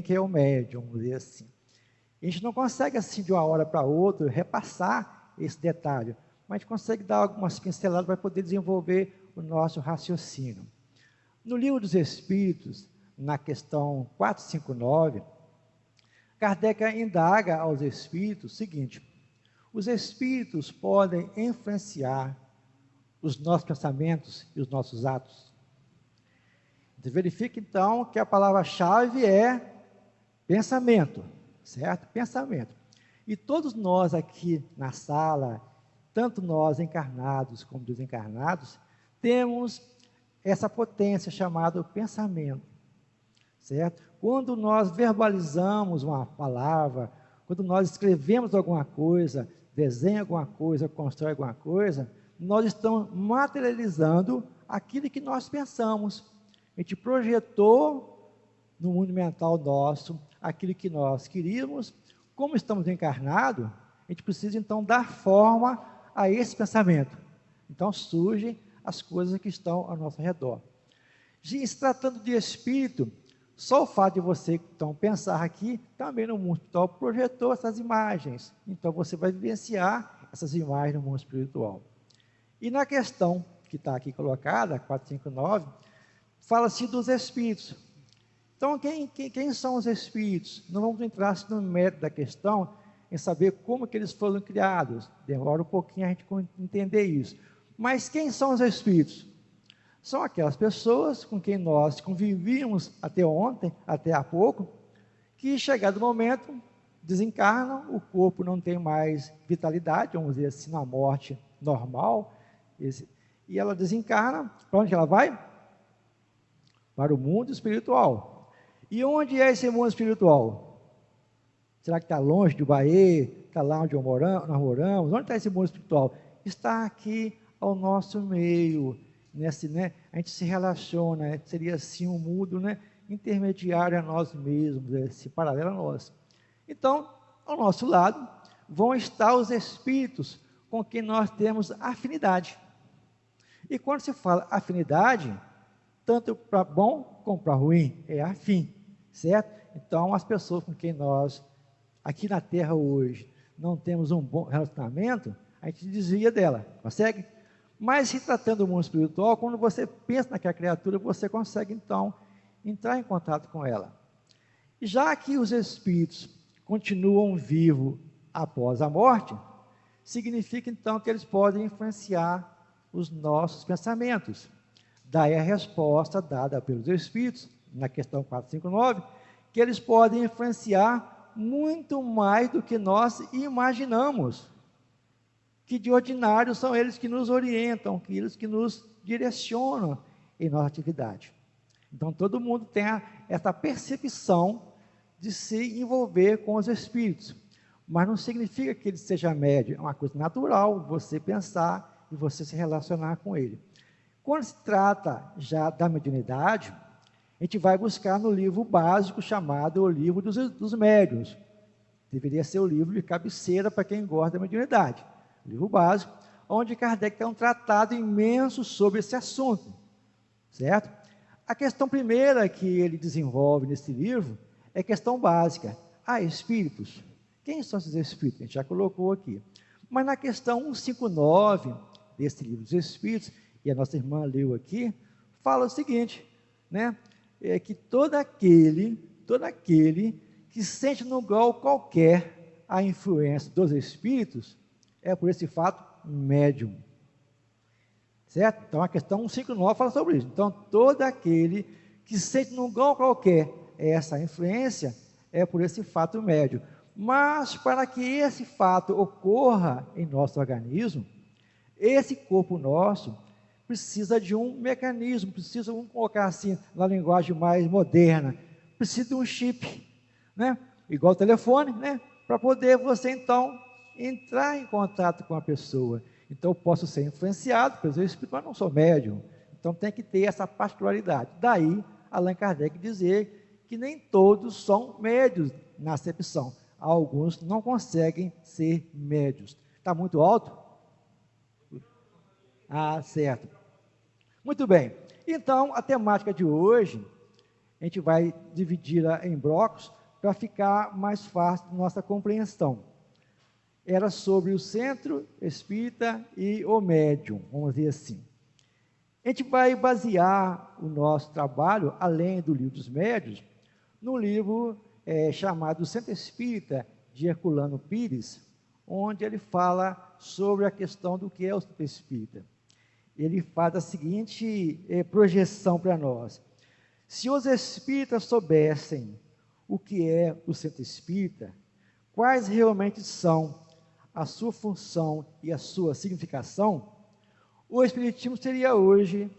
que é o médium, vamos dizer assim. A gente não consegue, assim, de uma hora para outra, repassar esse detalhe, mas a gente consegue dar algumas pinceladas para poder desenvolver o nosso raciocínio. No Livro dos Espíritos, na questão 459, Kardec indaga aos espíritos o seguinte: os espíritos podem influenciar os nossos pensamentos e os nossos atos? Você verifica, então, que a palavra-chave é pensamento, certo? Pensamento. E todos nós aqui na sala, tanto nós encarnados como desencarnados, temos essa potência chamada pensamento, certo? Quando nós verbalizamos uma palavra, quando nós escrevemos alguma coisa, desenha alguma coisa, constrói alguma coisa, nós estamos materializando aquilo que nós pensamos. A gente projetou no mundo mental nosso aquilo que nós queríamos. Como estamos encarnados, a gente precisa então dar forma a esse pensamento. Então surgem as coisas que estão ao nosso redor. Se tratando de espírito, só o fato de você então pensar aqui, também no mundo espiritual projetou essas imagens. Então você vai vivenciar essas imagens no mundo espiritual. E na questão que está aqui colocada, 459, fala-se dos espíritos. Então, quem são os espíritos? Não vamos entrar no mérito da questão, em saber como que eles foram criados. Demora um pouquinho a gente entender isso. Mas quem são os espíritos? São aquelas pessoas com quem nós convivíamos até ontem, até há pouco, que chegado o momento, desencarnam, o corpo não tem mais vitalidade, vamos dizer assim, na morte normal, e ela desencarna. Para onde ela vai? Para o mundo espiritual. E onde é esse mundo espiritual? Será que está longe de Bahia? Está lá onde nós moramos? Onde está esse mundo espiritual? Está aqui ao nosso meio. A gente se relaciona, seria assim um mundo, intermediário a nós mesmos, esse paralelo a nós. Então, ao nosso lado, vão estar os espíritos com quem nós temos afinidade. E quando se fala afinidade, tanto para bom como para ruim, é afim, certo? Então, as pessoas com quem nós, aqui na Terra hoje, não temos um bom relacionamento, a gente desvia dela, consegue? Mas se tratando do mundo espiritual, quando você pensa naquela criatura, você consegue então entrar em contato com ela. E já que os espíritos continuam vivos após a morte, significa então que eles podem influenciar os nossos pensamentos. Daí a resposta dada pelos espíritos, na questão 459, que eles podem influenciar muito mais do que nós imaginamos. Que de ordinário são eles que nos orientam, que eles que nos direcionam em nossa atividade. Então todo mundo tem essa percepção de se envolver com os espíritos, mas não significa que ele seja médio, é uma coisa natural você pensar e você se relacionar com ele. Quando se trata já da mediunidade, a gente vai buscar no livro básico chamado o livro dos médiuns. Deveria ser o livro de cabeceira para quem gosta da mediunidade. Livro básico, onde Kardec tem um tratado imenso sobre esse assunto, certo? A questão primeira que ele desenvolve nesse livro é questão básica. Espíritos. Quem são esses espíritos? A gente já colocou aqui. Mas na questão 159 desse livro dos Espíritos, e a nossa irmã leu aqui, fala o seguinte, é que todo aquele que sente no grau qualquer a influência dos espíritos, é por esse fato médium, certo? Então a questão 159 fala sobre isso. Então todo aquele que sente num grau qualquer essa influência, é por esse fato médium. Mas para que esse fato ocorra em nosso organismo, esse corpo nosso precisa de um mecanismo, precisa, vamos colocar assim, na linguagem mais moderna, precisa de um chip, igual o telefone, para poder você então entrar em contato com a pessoa. Então eu posso ser influenciado pelos espíritos, mas não sou médium. Então tem que ter essa particularidade. Daí Allan Kardec dizer que nem todos são médios na acepção. Alguns não conseguem ser médios. Está muito alto? Certo. Muito bem. Então a temática de hoje A gente vai dividi-la em blocos para ficar mais fácil de nossa compreensão. Era sobre o centro espírita e o médium, vamos dizer assim. A gente vai basear o nosso trabalho, além do livro dos médiuns, no livro chamado Centro Espírita, de Herculano Pires, onde ele fala sobre a questão do que é o Centro Espírita. Ele faz a seguinte projeção para nós. Se os espíritas soubessem o que é o Centro Espírita, quais realmente são a sua função e a sua significação, o Espiritismo seria hoje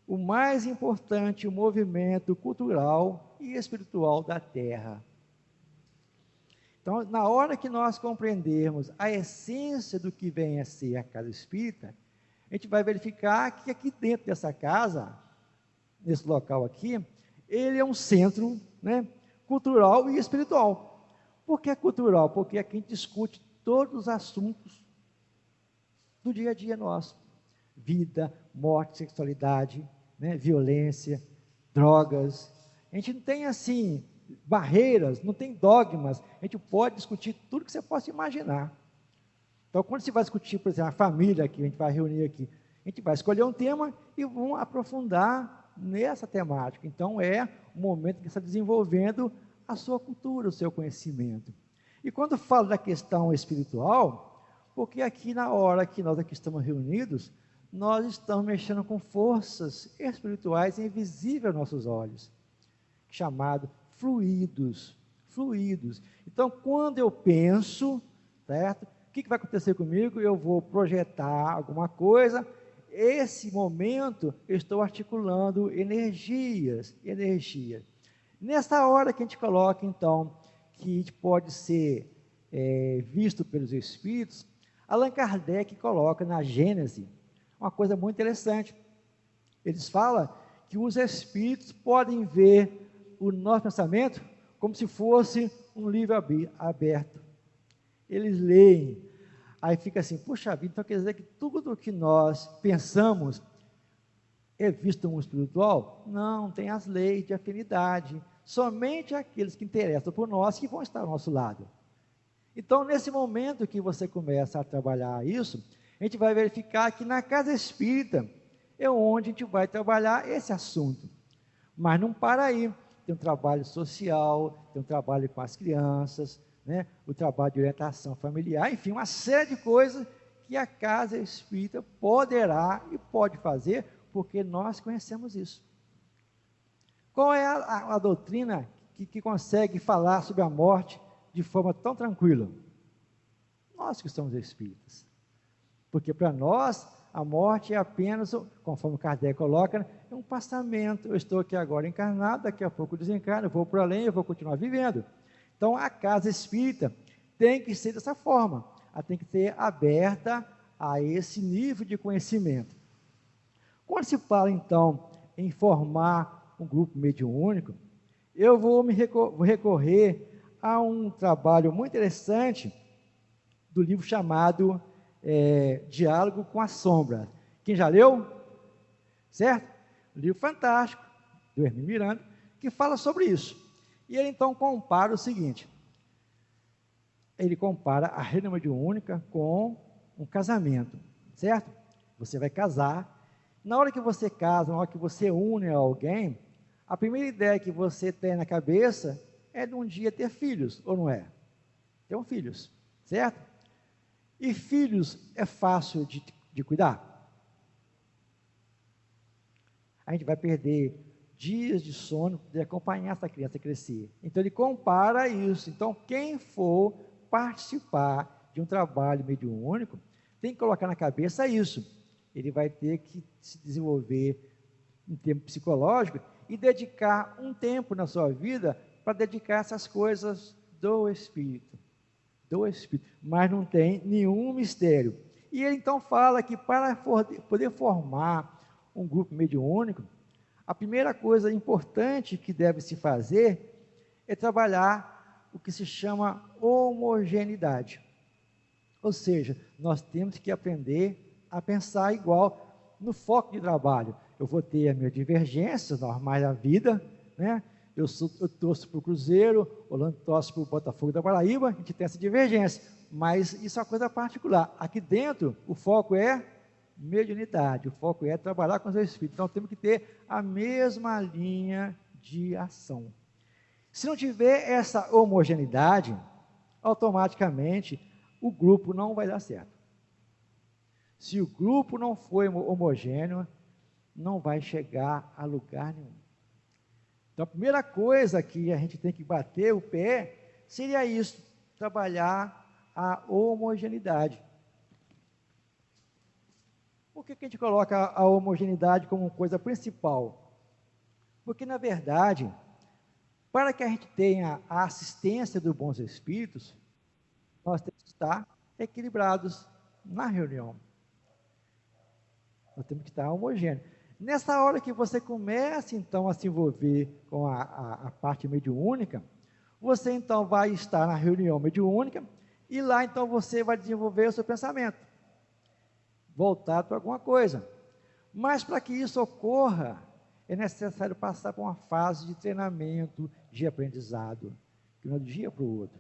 o mais importante movimento cultural e espiritual da Terra. Então, na hora que nós compreendermos a essência do que vem a ser a casa espírita, a gente vai verificar que aqui dentro dessa casa, nesse local aqui, ele é um centro, né, cultural e espiritual. Por que cultural? Porque aqui a gente discute todos os assuntos do dia a dia nosso. Vida, morte, sexualidade, né, violência, drogas. A gente não tem assim barreiras, não tem dogmas. A gente pode discutir tudo que você possa imaginar. Então, quando você vai discutir, por exemplo, a família que a gente vai reunir aqui, a gente vai escolher um tema e vamos aprofundar nessa temática. Então, é o momento que você está desenvolvendo a sua cultura, o seu conhecimento. E quando falo da questão espiritual, porque aqui na hora que nós aqui estamos reunidos, nós estamos mexendo com forças espirituais invisíveis aos nossos olhos, chamado fluidos. Então, quando eu penso, certo? O que vai acontecer comigo? Eu vou projetar alguma coisa. Esse momento, eu estou articulando energias. Nessa hora que a gente coloca, então, que a gente pode ser visto pelos espíritos, Allan Kardec coloca na Gênese uma coisa muito interessante. Eles falam que os espíritos podem ver o nosso pensamento como se fosse um livro aberto. Eles leem, aí fica assim, puxa vida, então quer dizer que tudo o que nós pensamos é visto no mundo espiritual? Não, tem as leis de afinidade. Somente aqueles que interessam por nós que vão estar ao nosso lado. Então, nesse momento que você começa a trabalhar isso, a gente vai verificar que na casa espírita é onde a gente vai trabalhar esse assunto. Mas não para aí. Tem um trabalho social, tem um trabalho com as crianças, né? O trabalho de orientação familiar, enfim, uma série de coisas que a casa espírita poderá e pode fazer, porque nós conhecemos isso. Qual é a doutrina que consegue falar sobre a morte de forma tão tranquila? Nós que somos espíritas. Porque para nós, a morte é apenas, conforme Kardec coloca, é um passamento. Eu estou aqui agora encarnado, daqui a pouco eu desencarno, eu vou para além, eu vou continuar vivendo. Então, a casa espírita tem que ser dessa forma. Ela tem que ser aberta a esse nível de conhecimento. Quando se fala, então, em formar um grupo mediúnico, eu vou recorrer a um trabalho muito interessante do livro chamado Diálogo com a Sombra. Quem já leu? Certo? Livro fantástico, do Hermínio Miranda, que fala sobre isso. E ele então compara o seguinte, ele compara a rede mediúnica com um casamento, certo? Você vai casar, na hora que você casa, na hora que você une a alguém, a primeira ideia que você tem na cabeça é de um dia ter filhos, ou não é? Ter filhos, certo? E filhos é fácil de cuidar? A gente vai perder dias de sono de acompanhar essa criança crescer. Então ele compara isso. Então quem for participar de um trabalho mediúnico tem que colocar na cabeça isso. Ele vai ter que se desenvolver em termos psicológicos e dedicar um tempo na sua vida para dedicar essas coisas do Espírito. Mas não tem nenhum mistério. E ele então fala que para poder formar um grupo mediúnico, a primeira coisa importante que deve se fazer é trabalhar o que se chama homogeneidade. Ou seja, nós temos que aprender a pensar igual no foco de trabalho. Eu vou ter as minhas divergências normais da vida, né? eu torço para o Cruzeiro, o Orlando torce para o Botafogo da Paraíba, a gente tem essa divergência, mas isso é uma coisa particular. Aqui dentro, o foco é mediunidade, o foco é trabalhar com os espíritos. Então, temos que ter a mesma linha de ação. Se não tiver essa homogeneidade, automaticamente o grupo não vai dar certo. Se o grupo não for homogêneo, não vai chegar a lugar nenhum. Então, a primeira coisa que a gente tem que bater o pé seria isso, trabalhar a homogeneidade. Por que a gente coloca a homogeneidade como coisa principal? Porque, na verdade, para que a gente tenha a assistência dos bons espíritos, nós temos que estar equilibrados na reunião. Nós temos que estar homogêneos. Nessa hora que você começa, então, a se envolver com a parte mediúnica, você, então, vai estar na reunião mediúnica e lá, então, você vai desenvolver o seu pensamento, voltado para alguma coisa. Mas, para que isso ocorra, é necessário passar por uma fase de treinamento, de aprendizado, de um dia para o outro.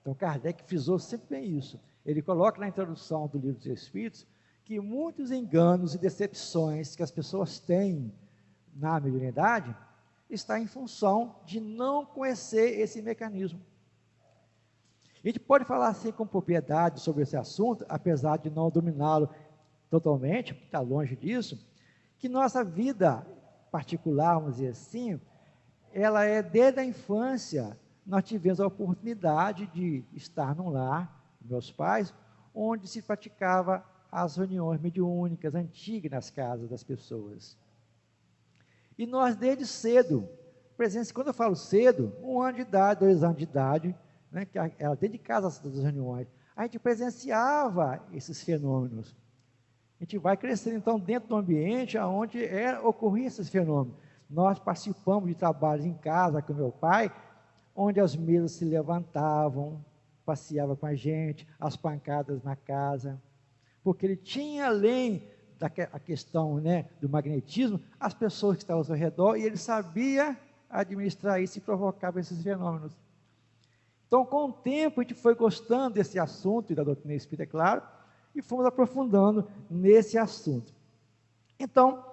Então, Kardec frisou sempre bem isso. Ele coloca na introdução do Livro dos Espíritos que muitos enganos e decepções que as pessoas têm na mediunidade está em função de não conhecer esse mecanismo. A gente pode falar assim com propriedade sobre esse assunto, apesar de não dominá-lo totalmente, porque está longe disso, que nossa vida particular, vamos dizer assim, ela é desde a infância, nós tivemos a oportunidade de estar num lar, meus pais, onde se praticava as reuniões mediúnicas antigas nas casas das pessoas. E nós, desde cedo, quando eu falo cedo, 1 ano de idade, 2 anos de idade, né, que era dentro de casa das reuniões, a gente presenciava esses fenômenos. A gente vai crescendo, então, dentro do ambiente onde ocorriam esses fenômenos. Nós participamos de trabalhos em casa com meu pai, onde as mesas se levantavam, passeava com a gente, as pancadas na casa, porque ele tinha, além da questão, né, do magnetismo, as pessoas que estavam ao seu redor, e ele sabia administrar isso e provocava esses fenômenos. Então, com o tempo, a gente foi gostando desse assunto, e da doutrina espírita, é claro, e fomos aprofundando nesse assunto. Então,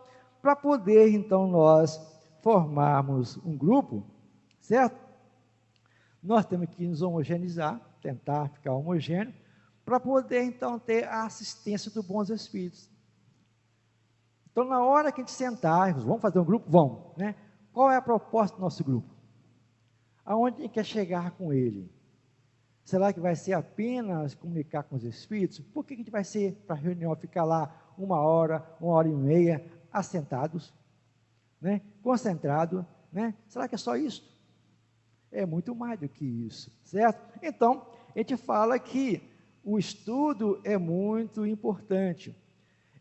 para poder, então, nós formarmos um grupo, certo? Nós temos que nos homogeneizar, tentar ficar homogêneo, para poder, então, ter a assistência dos bons espíritos. Então, na hora que a gente sentar, vamos fazer um grupo? Vamos, né? Qual é a proposta do nosso grupo? Aonde a gente quer chegar com ele? Será que vai ser apenas comunicar com os espíritos? Por que a gente vai ser para a reunião, ficar lá 1 hora e meia, assentados, né? Concentrado, né? Será que é só isso? É muito mais do que isso, certo? Então, a gente fala que o estudo é muito importante.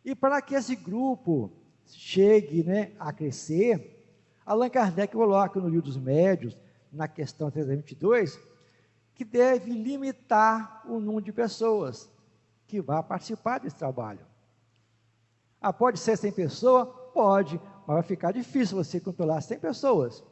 E para que esse grupo chegue, né, a crescer, Allan Kardec coloca no Livro dos Médiuns, na questão 322, que deve limitar o número de pessoas que vão participar desse trabalho. Pode ser 100 pessoas? Pode, mas vai ficar difícil você controlar 100 pessoas.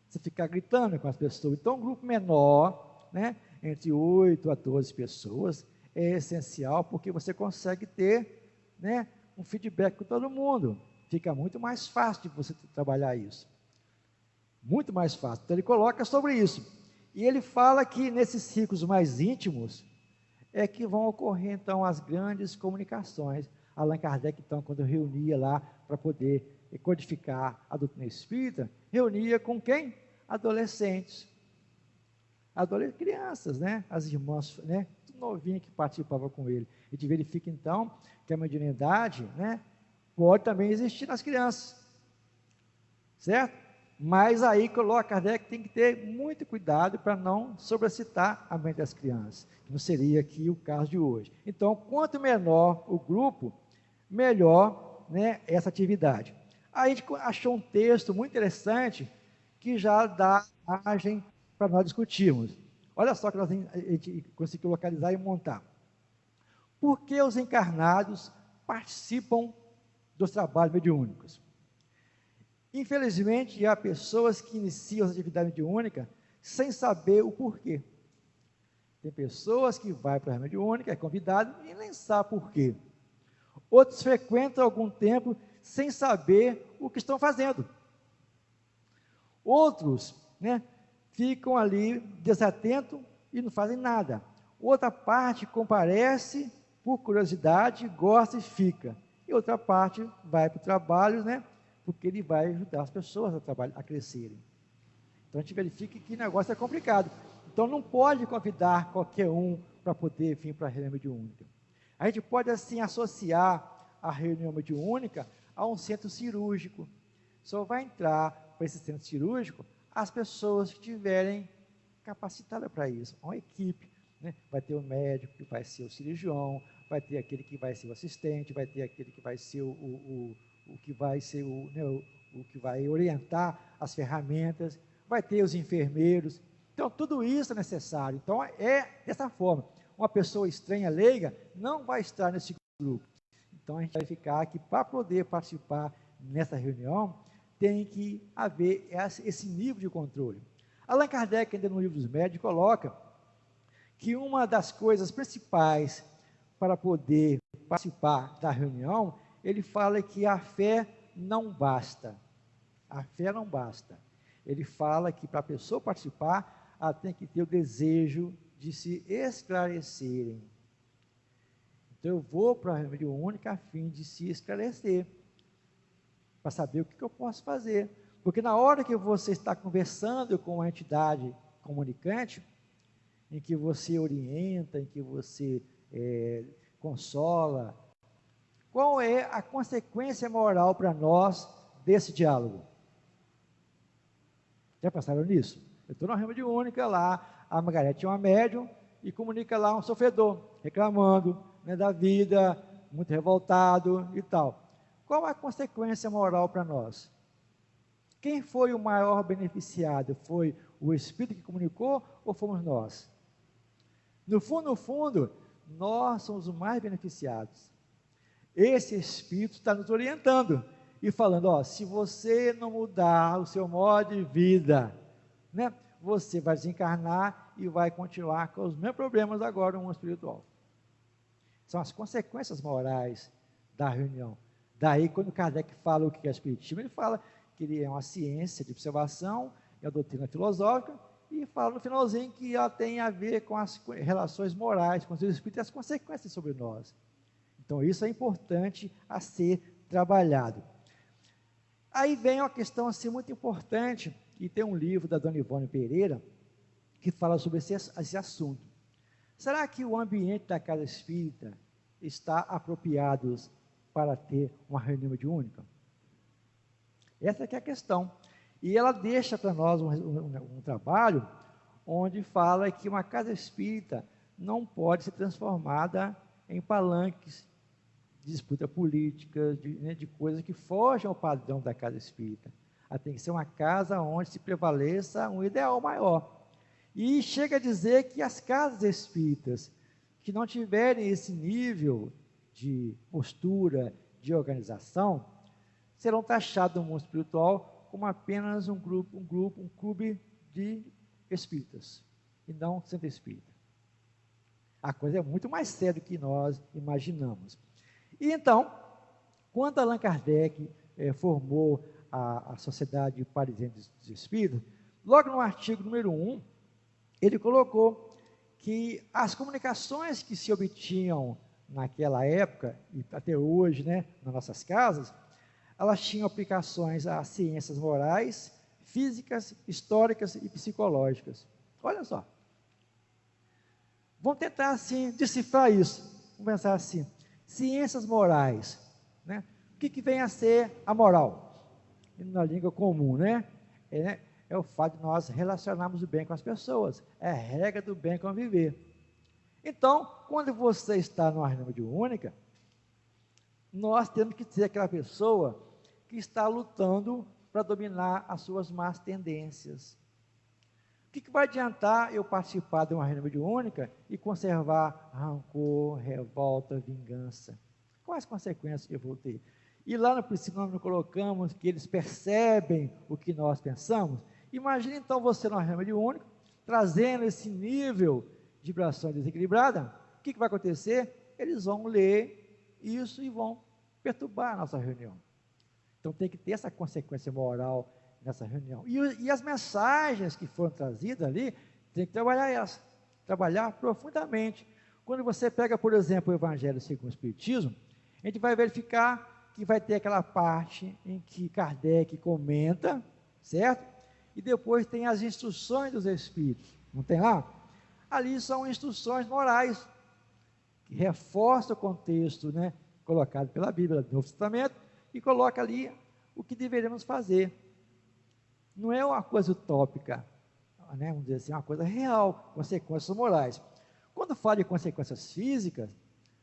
Você ficar gritando com as pessoas. Então, um grupo menor, né, entre 8 a 12 pessoas, é essencial, porque você consegue ter, né, um feedback com todo mundo. Fica muito mais fácil de você trabalhar isso. Muito mais fácil. Então, ele coloca sobre isso. E ele fala que nesses ciclos mais íntimos é que vão ocorrer, então, as grandes comunicações. Allan Kardec, então, quando reunia lá para poder codificar a doutrina espírita, reunia com quem? Adolescentes. Crianças, né? As irmãs, né? Tudo novinho que participava com ele. A gente verifica, então, que a mediunidade, né, pode também existir nas crianças. Certo? Mas aí coloca Kardec, tem que ter muito cuidado para não sobrecitar a mente das crianças, que não seria aqui o caso de hoje. Então, quanto menor o grupo, melhor, né, essa atividade. Aí a gente achou um texto muito interessante que já dá margem para nós discutirmos. Olha só que a gente conseguiu localizar e montar. Por que os encarnados participam dos trabalhos mediúnicos? Infelizmente, há pessoas que iniciam essa atividade mediúnica sem saber o porquê. Tem pessoas que vão para a reunião mediúnica, é convidado e nem sabe por quê. Outros frequentam algum tempo sem saber o que estão fazendo. Outros, ficam ali desatentos e não fazem nada. Outra parte comparece por curiosidade, gosta e fica. E outra parte vai para o trabalho, porque ele vai ajudar as pessoas a crescerem. Então a gente verifica que o negócio é complicado. Então não pode convidar qualquer um para poder vir para a reunião mediúnica. A gente pode assim associar a reunião mediúnica a um centro cirúrgico. Só vai entrar para esse centro cirúrgico as pessoas que tiverem capacitadas para isso, uma equipe. Vai ter o médico que vai ser o cirurgião, vai ter aquele que vai ser o assistente, vai ter aquele que vai ser o que vai ser o que vai orientar as ferramentas, vai ter os enfermeiros. Então, tudo isso é necessário. Então, é dessa forma. Uma pessoa estranha, leiga, não vai estar nesse grupo. Então, a gente vai ficar aqui para poder participar nessa reunião, tem que haver esse nível de controle. Allan Kardec, ainda no Livro dos Médiuns, coloca que uma das coisas principais para poder participar da reunião, ele fala que a fé não basta. A fé não basta. Ele fala que para a pessoa participar, ela tem que ter o desejo de se esclarecerem. Então, eu vou para a reunião mediúnica a fim de se esclarecer, para saber o que eu posso fazer. Porque na hora que você está conversando com uma entidade comunicante, em que você orienta, em que você consola, qual é a consequência moral para nós desse diálogo? Já pensaram nisso? Eu estou na reunião mediúnica lá, a Margarete é uma médium e comunica lá um sofredor, reclamando da vida, muito revoltado e tal. Qual a consequência moral para nós? Quem foi o maior beneficiado? Foi o Espírito que comunicou ou fomos nós? No fundo, nós somos os mais beneficiados. Esse Espírito está nos orientando e falando, se você não mudar o seu modo de vida, você vai desencarnar e vai continuar com os mesmos problemas agora no mundo espiritual. São as consequências morais da reunião. Daí, quando Kardec fala o que é espiritismo, ele fala que ele é uma ciência de observação, é a doutrina filosófica, e fala no finalzinho que ela tem a ver com as relações morais, com os espíritos e as consequências sobre nós. Então, isso é importante a ser trabalhado. Aí vem uma questão assim muito importante, e tem um livro da Dona Ivone Pereira, que fala sobre esse assunto. Será que o ambiente da casa espírita está apropriado para ter uma reunião mediúnica? Essa que é a questão. E ela deixa para nós um trabalho onde fala que uma casa espírita não pode ser transformada em palanques de disputa política, de coisas que fogem ao padrão da casa espírita. Ela tem que ser uma casa onde se prevaleça um ideal maior. E chega a dizer que as casas espíritas que não tiverem esse nível de postura, de organização, serão taxados no mundo espiritual como apenas um clube de espíritas, e não centro espírita. A coisa é muito mais séria do que nós imaginamos. E então, quando Allan Kardec formou a Sociedade Parisiense dos Espíritos, logo no artigo número 1, ele colocou que as comunicações que se obtinham naquela época, e até hoje, nas nossas casas, elas tinham aplicações a ciências morais, físicas, históricas e psicológicas. Olha só. Vamos tentar, assim, decifrar isso. Vamos pensar assim, ciências morais, O que vem a ser a moral? Na língua comum, é o fato de nós relacionarmos bem com as pessoas, é a regra do bem conviver. Então, quando você está numa reunião mediúnica, nós temos que ser aquela pessoa que está lutando para dominar as suas más tendências. O que vai adiantar eu participar de uma reunião mediúnica e conservar rancor, revolta, vingança? Quais consequências que eu vou ter? E lá no princípio nós colocamos que eles percebem o que nós pensamos. Imagine então você numa reunião mediúnica, trazendo esse nível de vibração desequilibrada. O que vai acontecer? Eles vão ler isso e vão perturbar a nossa reunião. Então tem que ter essa consequência moral nessa reunião. E as mensagens que foram trazidas ali, tem que trabalhar profundamente. Quando você pega, por exemplo, o Evangelho segundo o Espiritismo, a gente vai verificar que vai ter aquela parte em que Kardec comenta, certo? E depois tem as instruções dos Espíritos, não tem lá? Ali são instruções morais, que reforçam o contexto, né, colocado pela Bíblia, do Novo Testamento, e coloca ali o que deveremos fazer. Não é uma coisa utópica, né, vamos dizer assim, é uma coisa real, consequências morais. Quando fala de consequências físicas,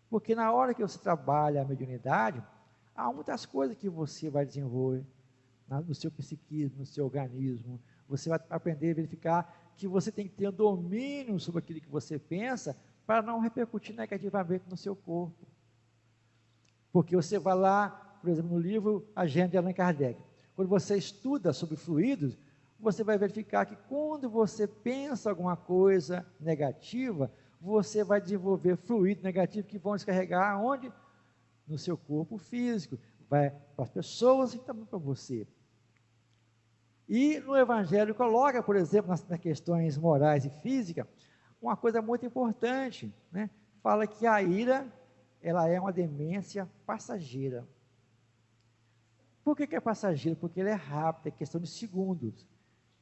porque na hora que você trabalha a mediunidade, há muitas coisas que você vai desenvolver no seu psiquismo, no seu organismo. Você vai aprender a verificar que você tem que ter domínio sobre aquilo que você pensa para não repercutir negativamente no seu corpo. Porque você vai lá, por exemplo, no livro Agenda de Allan Kardec, quando você estuda sobre fluidos, você vai verificar que quando você pensa alguma coisa negativa, você vai desenvolver fluidos negativos que vão descarregar onde? No seu corpo físico, vai para as pessoas e também para você. E no Evangelho coloca, por exemplo, nas questões morais e físicas, uma coisa muito importante, né? Fala que a ira, ela é uma demência passageira. Por que é passageira? Porque ela é rápida, é questão de segundos.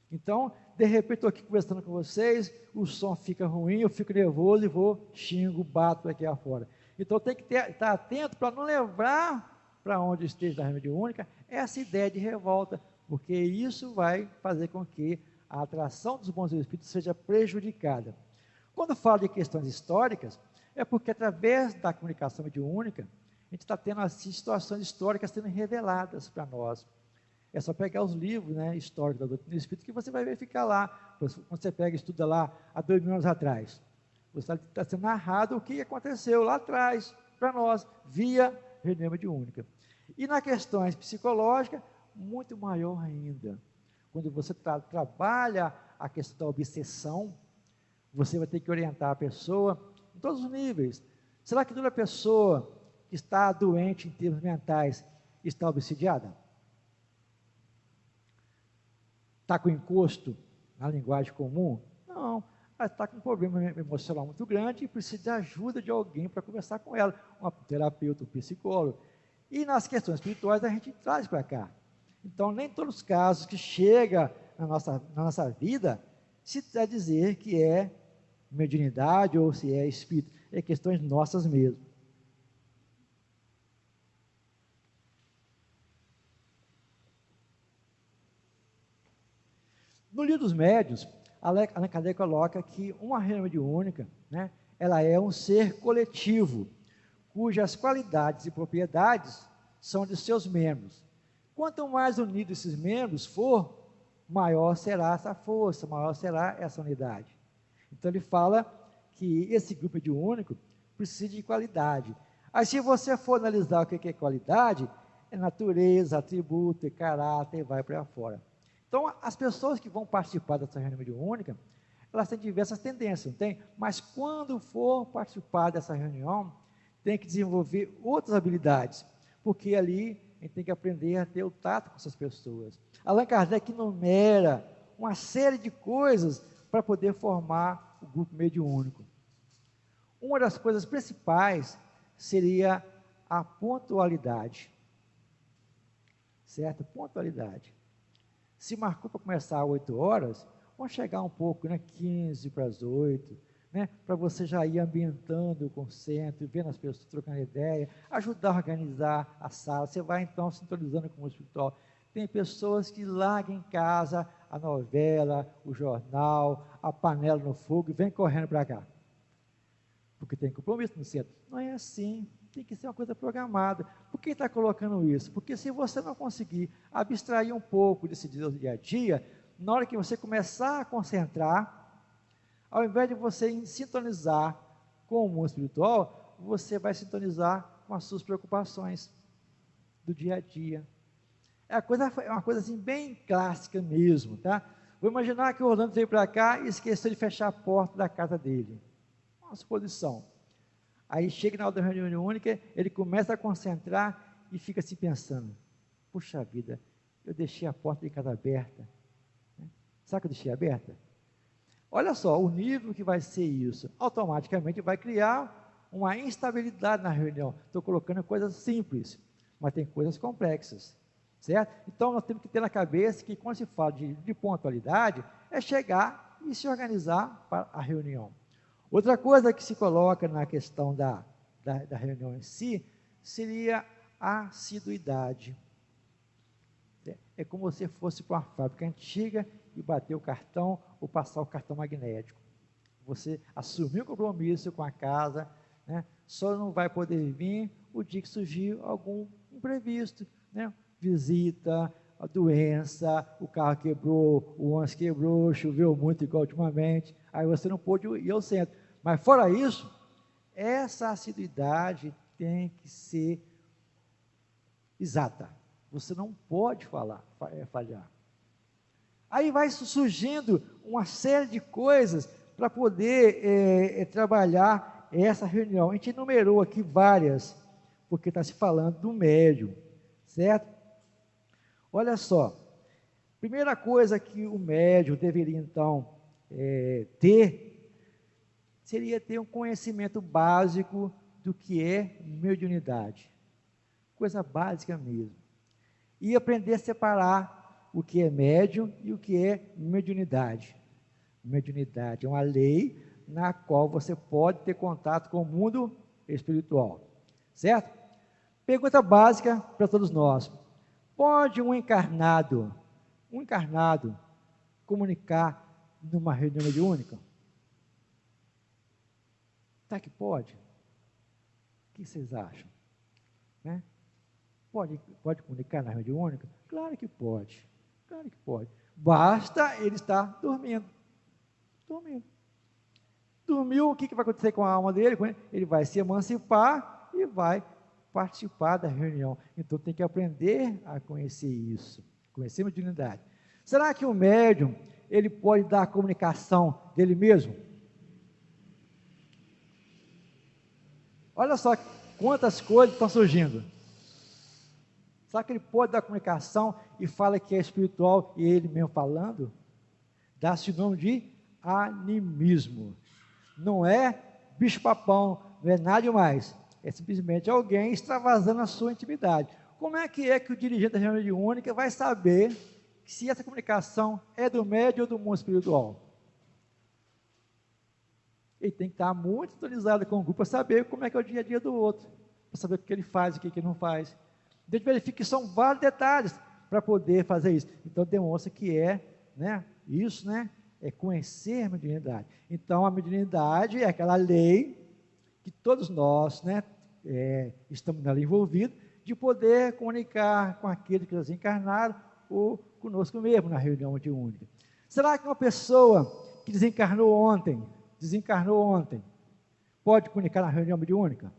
Então, de repente, estou aqui conversando com vocês, o som fica ruim, eu fico nervoso e vou, xingo, bato aqui afora. Então, tem que estar atento para não levar para onde esteja a reunião mediúnica essa ideia de revolta, porque isso vai fazer com que a atração dos bons espíritos seja prejudicada. Quando falo de questões históricas, é porque através da comunicação mediúnica, a gente está tendo assim, situações históricas sendo reveladas para nós. É só pegar os livros, né, históricos da doutrina do Espírito, que você vai verificar lá. Quando você pega e estuda lá, há 2000 anos atrás, você está sendo narrado o que aconteceu lá atrás, para nós, via reunião mediúnica. E na questões psicológicas, muito maior ainda. Quando você trabalha a questão da obsessão, você vai ter que orientar a pessoa em todos os níveis. Será que toda pessoa que está doente em termos mentais está obsidiada? Está com encosto na linguagem comum? Não, ela está com um problema emocional muito grande e precisa de ajuda de alguém para conversar com ela, um terapeuta, um psicólogo. E nas questões espirituais a gente traz para cá. Então, nem todos os casos que chegam na nossa vida se dá dizer que é mediunidade ou se é espírito, é questões nossas mesmo. No Livro dos Médiuns, Allan Kardec coloca que uma reunião mediúnica, né, ela é um ser coletivo, cujas qualidades e propriedades são de seus membros. Quanto mais unidos esses membros for, maior será essa força, maior será essa unidade. Então ele fala que esse grupo mediúnico precisa de qualidade. Aí se você for analisar o que é qualidade, é natureza, atributo, é caráter, vai para fora. Então as pessoas que vão participar dessa reunião mediúnica, elas têm diversas tendências, não tem? Mas quando for participar dessa reunião, tem que desenvolver outras habilidades, porque ali a gente tem que aprender a ter o tato com essas pessoas. Allan Kardec enumera uma série de coisas para poder formar o grupo mediúnico. Uma das coisas principais seria a pontualidade. Certo? Pontualidade. Se marcou para começar às 8 horas, vamos chegar um pouco, né? 15 para as 8, né? Para você já ir ambientando o conceito, vendo as pessoas trocando ideia, ajudar a organizar a sala. Você vai então sintonizando com o espiritual. Tem pessoas que largam em casa a novela, o jornal, a panela no fogo e vem correndo para cá. Porque tem compromisso no centro. Não é assim, tem que ser uma coisa programada. Por que está colocando isso? Porque se você não conseguir abstrair um pouco desse dia a dia, na hora que você começar a concentrar, ao invés de você sintonizar com o mundo espiritual, você vai sintonizar com as suas preocupações. do dia a dia. É uma coisa assim bem clássica mesmo, tá? Vou imaginar que o Orlando veio para cá e esqueceu de fechar a porta da casa dele. Uma suposição. Aí chega na hora da reunião única, ele começa a concentrar e fica assim pensando, puxa vida, eu deixei a porta de casa aberta. Sabe que eu deixei aberta? Olha só, o nível que vai ser isso, automaticamente vai criar uma instabilidade na reunião. Estou colocando coisas simples, mas tem coisas complexas, certo? Então, nós temos que ter na cabeça que quando se fala de pontualidade, é chegar e se organizar para a reunião. Outra coisa que se coloca na questão da reunião em si, seria a assiduidade. É como você fosse para uma fábrica antiga e bater o cartão ou passar o cartão magnético. Você assumiu o compromisso com a casa, né? Só não vai poder vir o dia que surgir algum imprevisto, né? Visita, a doença, o carro quebrou, o ônibus quebrou, choveu muito igual ultimamente, aí você não pôde ir ao centro. Mas fora isso, essa assiduidade tem que ser exata. Você não pode falhar. Aí vai surgindo uma série de coisas para poder trabalhar essa reunião. A gente enumerou aqui várias, porque está se falando do médium, certo? Olha só, primeira coisa que o médium deveria então ter, seria ter um conhecimento básico do que é mediunidade. Coisa básica mesmo. E aprender a separar o que é médium e o que é mediunidade. Mediunidade é uma lei na qual você pode ter contato com o mundo espiritual, certo? Pergunta básica para todos nós: pode um encarnado comunicar numa reunião mediúnica? Tá que pode? O que vocês acham? Né? Pode comunicar na reunião única? Claro que pode. Claro que pode. Basta ele estar dormindo. Dormiu, o que vai acontecer com a alma dele? Ele vai se emancipar e vai participar da reunião. Então tem que aprender a conhecer isso, conhecer a mediunidade. Será que o médium, ele pode dar a comunicação dele mesmo? Olha só quantas coisas estão surgindo. Será que ele pode dar comunicação e fala que é espiritual e ele mesmo falando? Dá-se o nome de animismo. Não é bicho-papão, não é nada demais. É simplesmente alguém extravasando a sua intimidade. Como é que o dirigente da reunião mediúnica vai saber se essa comunicação é do médium ou do mundo espiritual? Ele tem que estar muito atualizado com o grupo para saber como é que é o dia a dia do outro, para saber o que ele faz e o que ele não faz. Então, a gente verifica que são vários detalhes para poder fazer isso. Então, demonstra que isso é conhecer a mediunidade. Então, a mediunidade é aquela lei que todos nós, estamos nela envolvidos, de poder comunicar com aqueles que já desencarnaram ou conosco mesmo na reunião mediúnica. Será que uma pessoa que desencarnou ontem, pode comunicar na reunião mediúnica?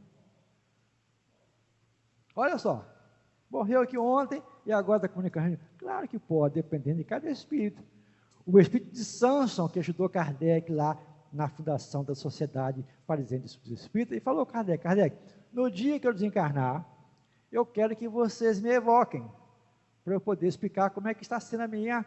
Olha só, morreu aqui ontem e agora está comunicando. Claro que pode, dependendo de cada espírito. O espírito de Samson, que ajudou Kardec lá na fundação da Sociedade Parisiense dos Espíritos, ele falou: Kardec, no dia que eu desencarnar, eu quero que vocês me evoquem, para eu poder explicar como é que está sendo a minha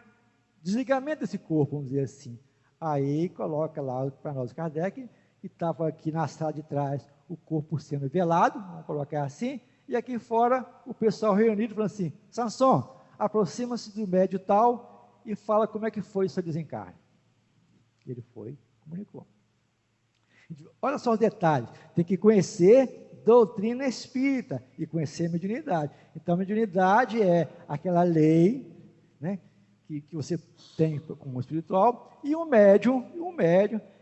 desligamento desse corpo, vamos dizer assim. Aí coloca lá para nós Kardec, e estava aqui na sala de trás o corpo sendo velado, vamos colocar assim, e aqui fora o pessoal reunido falando assim: Samson, aproxima-se do médio tal e fala como é que foi o seu desencarne. Ele foi, comunicou. Olha só os detalhes, tem que conhecer doutrina espírita e conhecer mediunidade. Então, a mediunidade é aquela lei, que você tem como espiritual, e o médium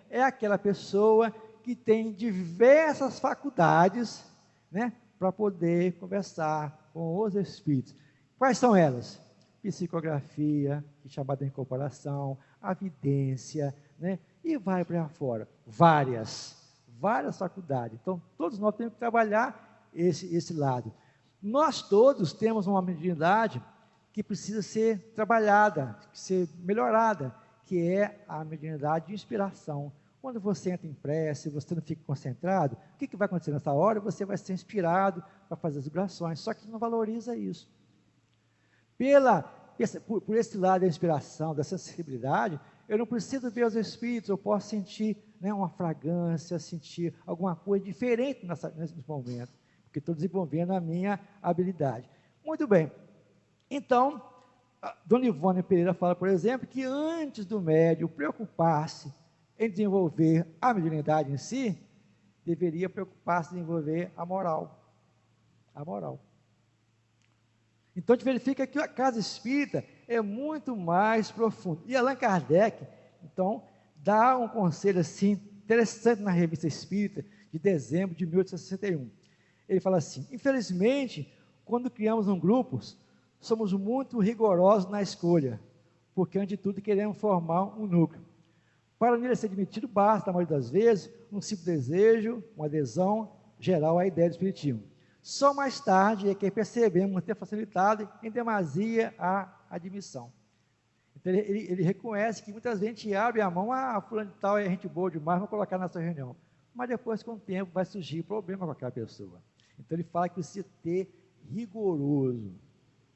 é aquela pessoa que tem diversas faculdades, para poder conversar com os espíritos. Quais são elas? Psicografia, que é chamada de incorporação, a vidência, e vai para fora. Várias faculdades. Então, todos nós temos que trabalhar esse lado. Nós todos temos uma mediunidade que precisa ser trabalhada, ser melhorada, que é a mediunidade de inspiração. Quando você entra em prece, você não fica concentrado, o que vai acontecer nessa hora? Você vai ser inspirado para fazer as vibrações, só que não valoriza isso. Por esse lado da inspiração, da sensibilidade, eu não preciso ver os espíritos, eu posso sentir, né, uma fragrância, sentir alguma coisa diferente nesse momento, porque estou desenvolvendo a minha habilidade. Muito bem, então, Dona Ivone Pereira fala, por exemplo, que antes do médium preocupar-se em desenvolver a mediunidade em si, deveria preocupar-se em desenvolver a moral. A moral. Então, a gente verifica que a casa espírita é muito mais profunda. E Allan Kardec, então, dá um conselho assim, interessante na Revista Espírita, de dezembro de 1861. Ele fala assim: infelizmente, quando criamos grupos, somos muito rigorosos na escolha, porque, antes de tudo, queremos formar um núcleo. Para nele ser admitido, basta, na maioria das vezes, um simples desejo, uma adesão geral à ideia do espiritismo. Só mais tarde é que percebemos ter facilitado em demasia a admissão. Então, ele reconhece que muitas vezes a gente abre a mão, fulano de tal é gente boa demais, vamos colocar nessa reunião. Mas depois, com o tempo, vai surgir problema com aquela pessoa. Então, ele fala que precisa ter rigoroso.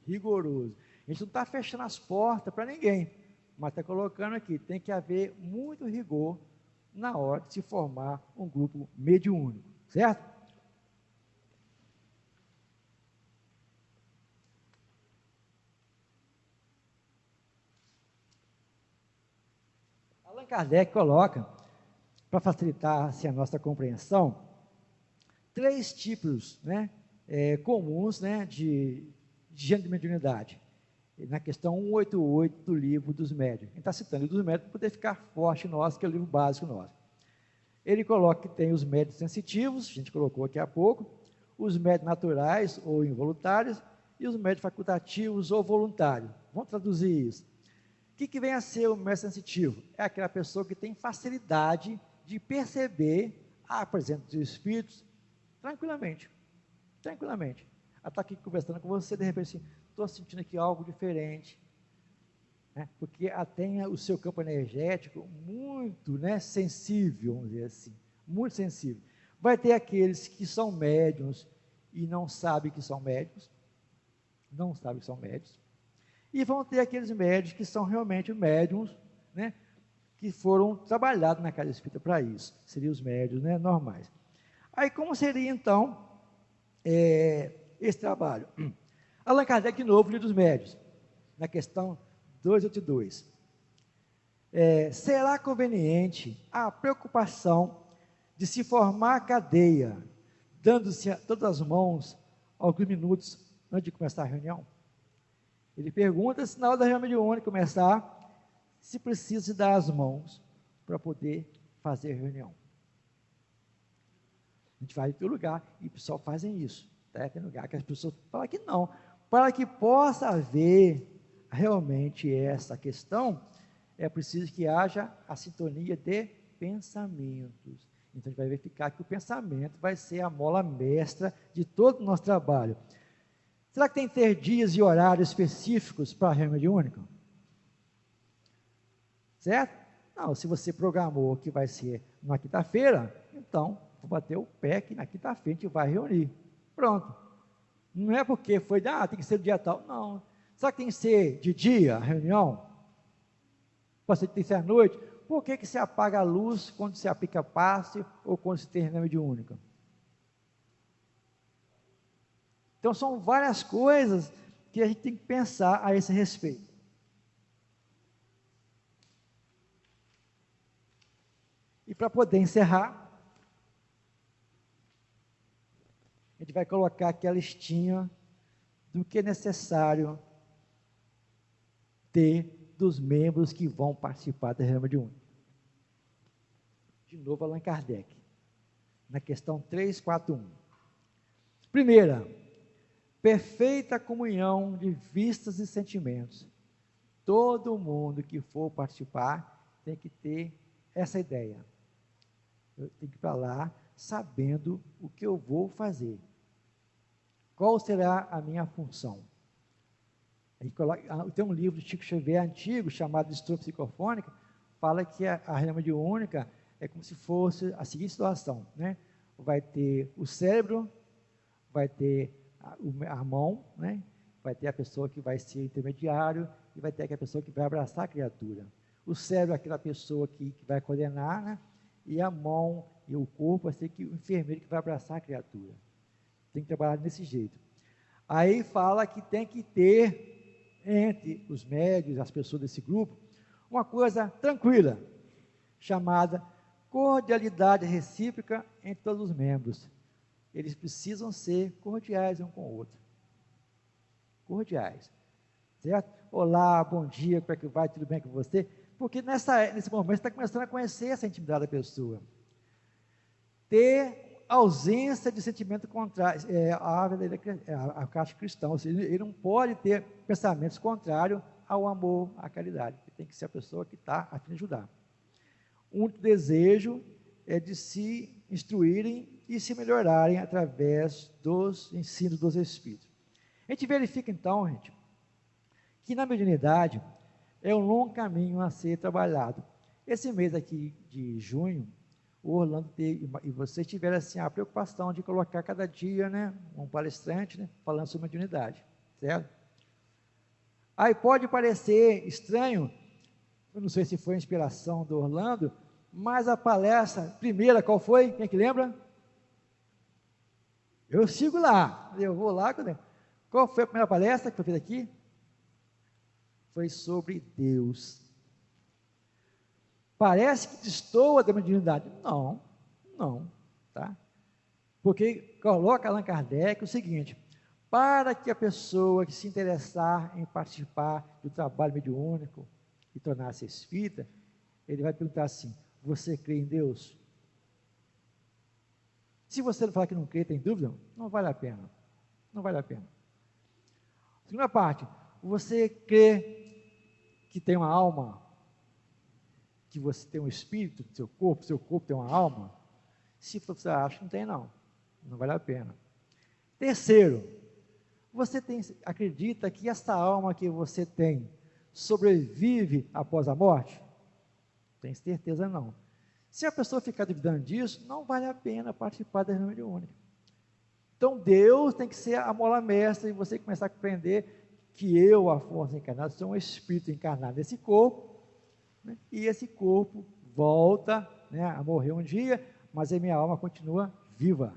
Rigoroso. A gente não está fechando as portas para ninguém, mas está colocando aqui, tem que haver muito rigor na hora de se formar um grupo mediúnico, certo? Allan Kardec coloca, para facilitar assim, a nossa compreensão, 3 tipos, né, comuns, né, de gênero de mediunidade. Na questão 188 do livro dos médiuns. Ele está citando o livro dos médiuns para poder ficar forte nosso, que é o livro básico nosso. Ele coloca que tem os médiuns sensitivos, a gente colocou aqui há pouco, os médiuns naturais ou involuntários, e os médiuns facultativos ou voluntários. Vamos traduzir isso. O que vem a ser o médium sensitivo? É aquela pessoa que tem facilidade de perceber a presença dos espíritos tranquilamente. Tranquilamente. Ela está aqui conversando com você, de repente assim, estou sentindo aqui algo diferente, né? Porque ela tem o seu campo energético muito, né, sensível, vamos dizer assim, muito sensível. Vai ter aqueles que são médiuns e não sabem que são médiuns, não sabem que são médiuns, e vão ter aqueles médiuns que são realmente médiuns, né, que foram trabalhados na casa espírita para isso, seriam os médiuns, né, normais. Aí como seria então esse trabalho? Allan Kardec, de novo, livro dos médiuns, na questão 282. Será conveniente a preocupação de se formar a cadeia, dando-se todas as mãos alguns minutos antes de começar a reunião? Ele pergunta se na hora da reunião mediúnica começar, se precisa se dar as mãos para poder fazer a reunião. A gente vai em todo lugar e o pessoal fazem isso. Tá? Tem lugar que as pessoas falam que não. Para que possa haver realmente essa questão, é preciso que haja a sintonia de pensamentos. Então, a gente vai verificar que o pensamento vai ser a mola mestra de todo o nosso trabalho. Será que tem que ter dias e horários específicos para a reunião mediúnica? Certo? Não, se você programou que vai ser na quinta-feira, então, vou bater o pé que na quinta-feira a gente vai reunir. Pronto. Não é porque foi, tem que ser do dia tal. Não. Será que tem que ser de dia a reunião? Pode ser que tem que ser à noite? Por que se apaga a luz quando se aplica passe ou quando se tem reunião mediúnica? Então, são várias coisas que a gente tem que pensar a esse respeito. E para poder encerrar, a gente vai colocar aqui a listinha do que é necessário ter dos membros que vão participar da reunião mediúnica. De novo, Allan Kardec, na questão 341. Primeira, perfeita comunhão de vistas e sentimentos. Todo mundo que for participar tem que ter essa ideia. Eu tenho que ir para lá sabendo o que eu vou fazer. Qual será a minha função? Tem um livro de Chico Xavier antigo, chamado Distúrbio Psicofônico, fala que a reunião mediúnica é como se fosse a seguinte situação, né? Vai ter o cérebro, vai ter a mão, né? Vai ter a pessoa que vai ser intermediário e vai ter aquela pessoa que vai abraçar a criatura. O cérebro é aquela pessoa que vai coordenar, né? E a mão e o corpo vai ser o enfermeiro que vai abraçar a criatura. Tem que trabalhar desse jeito. Aí fala que tem que ter, entre os médios, as pessoas desse grupo, uma coisa tranquila, chamada cordialidade recíproca entre todos os membros. Eles precisam ser cordiais um com o outro. Cordiais. Certo? Olá, bom dia, como é que vai? Tudo bem com você? Porque nesse momento você está começando a conhecer essa intimidade da pessoa. Ter ausência de sentimento contrário, a caixa cristã, ou seja, ele não pode ter pensamentos contrários ao amor, à caridade. Ele tem que ser a pessoa que está a fim de ajudar. Um desejo é de se instruírem e se melhorarem através dos ensinos dos Espíritos. A gente verifica então, gente, que na mediunidade é um longo caminho a ser trabalhado. Esse mês aqui de junho, o Orlando e vocês tiveram assim a preocupação de colocar cada dia, né, um palestrante, né, falando sobre mediunidade, certo? Aí pode parecer estranho, eu não sei se foi a inspiração do Orlando, mas a palestra primeira, qual foi? Quem é que lembra? Eu sigo lá, eu vou lá. Qual foi a primeira palestra que foi feita aqui? Foi sobre Deus. Parece que destoa da mediunidade. Não, tá? Porque coloca Allan Kardec o seguinte: para que a pessoa que se interessar em participar do trabalho mediúnico e tornar-se espírita, ele vai perguntar assim: você crê em Deus? Se você falar que não crê, tem dúvida, não vale a pena. Não vale a pena. Segunda parte: você crê que tem uma alma? Que você tem um espírito no seu corpo tem uma alma? Se você acha que não tem, não vale a pena. Terceiro, você acredita que essa alma que você tem sobrevive após a morte? Tem certeza não. Se a pessoa ficar duvidando disso, não vale a pena participar da reunião mediúnica. Então Deus tem que ser a mola mestra e você começar a compreender que eu, Afonso encarnado, sou um espírito encarnado nesse corpo, né? E esse corpo volta, né, a morrer um dia, mas a minha alma continua viva.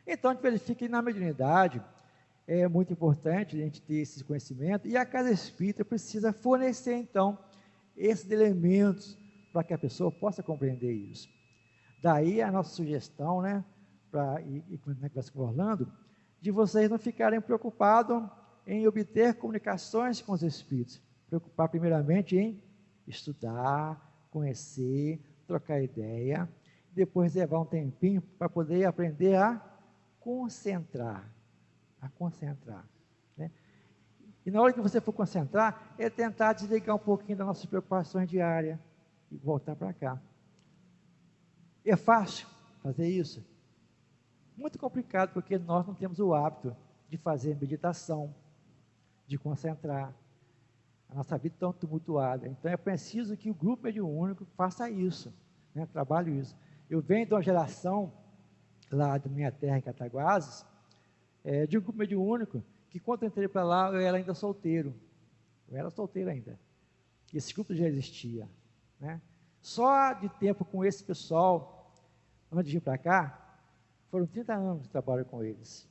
Então a gente verifica que na mediunidade é muito importante a gente ter esse conhecimento, e a casa espírita precisa fornecer então esses elementos para que a pessoa possa compreender isso. Daí a nossa sugestão, né, quando conversa com o Orlando, de vocês não ficarem preocupados em obter comunicações com os espíritos, preocupar primeiramente em estudar, conhecer, trocar ideia, depois levar um tempinho para poder aprender a concentrar, né? E na hora que você for concentrar, é tentar desligar um pouquinho das nossas preocupações diárias e voltar para cá. É fácil fazer isso? Muito complicado, porque nós não temos o hábito de fazer meditação, de concentrar. A nossa vida é tão tumultuada. Então é preciso que o grupo mediúnico faça isso, né? Trabalhe isso. Eu venho de uma geração lá da minha terra, em Cataguases, de um grupo mediúnico, que quando eu entrei para lá, eu era ainda solteiro. Eu era solteiro ainda. E esse grupo já existia, né? Só de tempo com esse pessoal, antes de vir para cá, foram 30 anos de trabalho com eles.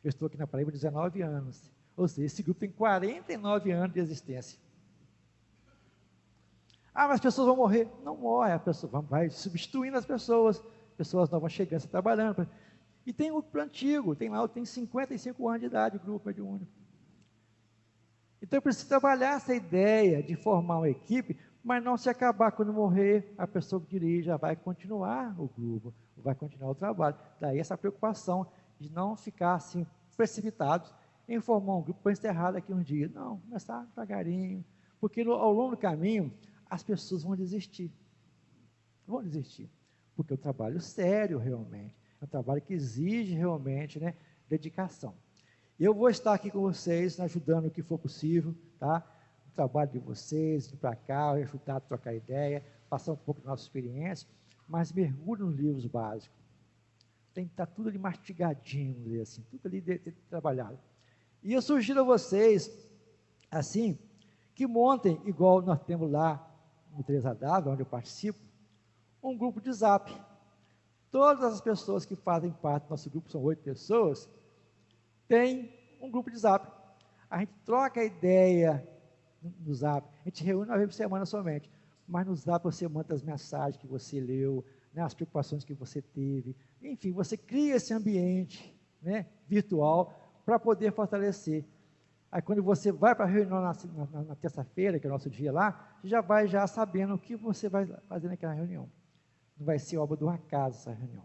Eu estou aqui na Paraíba há 19 anos. Ou seja, esse grupo tem 49 anos de existência. Ah, mas as pessoas vão morrer. Não morre, a pessoa vai substituindo as pessoas novas vão chegando, trabalhando. E tem o grupo antigo, tem 55 anos de idade, o grupo mediúnico. Então eu preciso trabalhar essa ideia de formar uma equipe, mas não se acabar quando morrer, a pessoa que dirige já vai continuar o grupo, vai continuar o trabalho. Daí essa preocupação de não ficar assim precipitados em formar um grupo para encerrar daqui um dia. Não, começar devagarinho, porque ao longo do caminho as pessoas vão desistir, porque é um trabalho sério realmente. É um trabalho que exige realmente, né, dedicação. Eu vou estar aqui com vocês, ajudando o que for possível, tá? O trabalho de vocês, vir para cá, ajudar a trocar ideia, passar um pouco da nossa experiência, mas mergulhe nos livros básicos. Tem que estar tudo ali mastigadinho, vamos dizer assim, tudo ali trabalhado. E eu sugiro a vocês, assim, que montem, igual nós temos lá no 3AW, onde eu participo, um grupo de Zap. Todas as pessoas que fazem parte do nosso grupo, são 8 pessoas, tem um grupo de Zap. A gente troca ideia no Zap, a gente reúne uma vez por semana somente, mas no Zap você manda as mensagens que você leu, né, as preocupações que você teve, enfim, você cria esse ambiente, né, virtual para poder fortalecer. Aí quando você vai para a reunião na terça-feira, que é o nosso dia lá, você já vai já sabendo o que você vai fazer naquela reunião. Não vai ser obra do acaso essa reunião,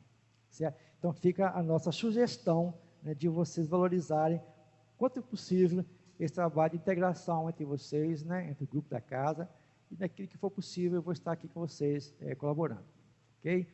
certo? Então fica a nossa sugestão, né, de vocês valorizarem, quanto possível, esse trabalho de integração entre vocês, né, entre o grupo da casa, e naquilo que for possível, eu vou estar aqui com vocês, colaborando, ok?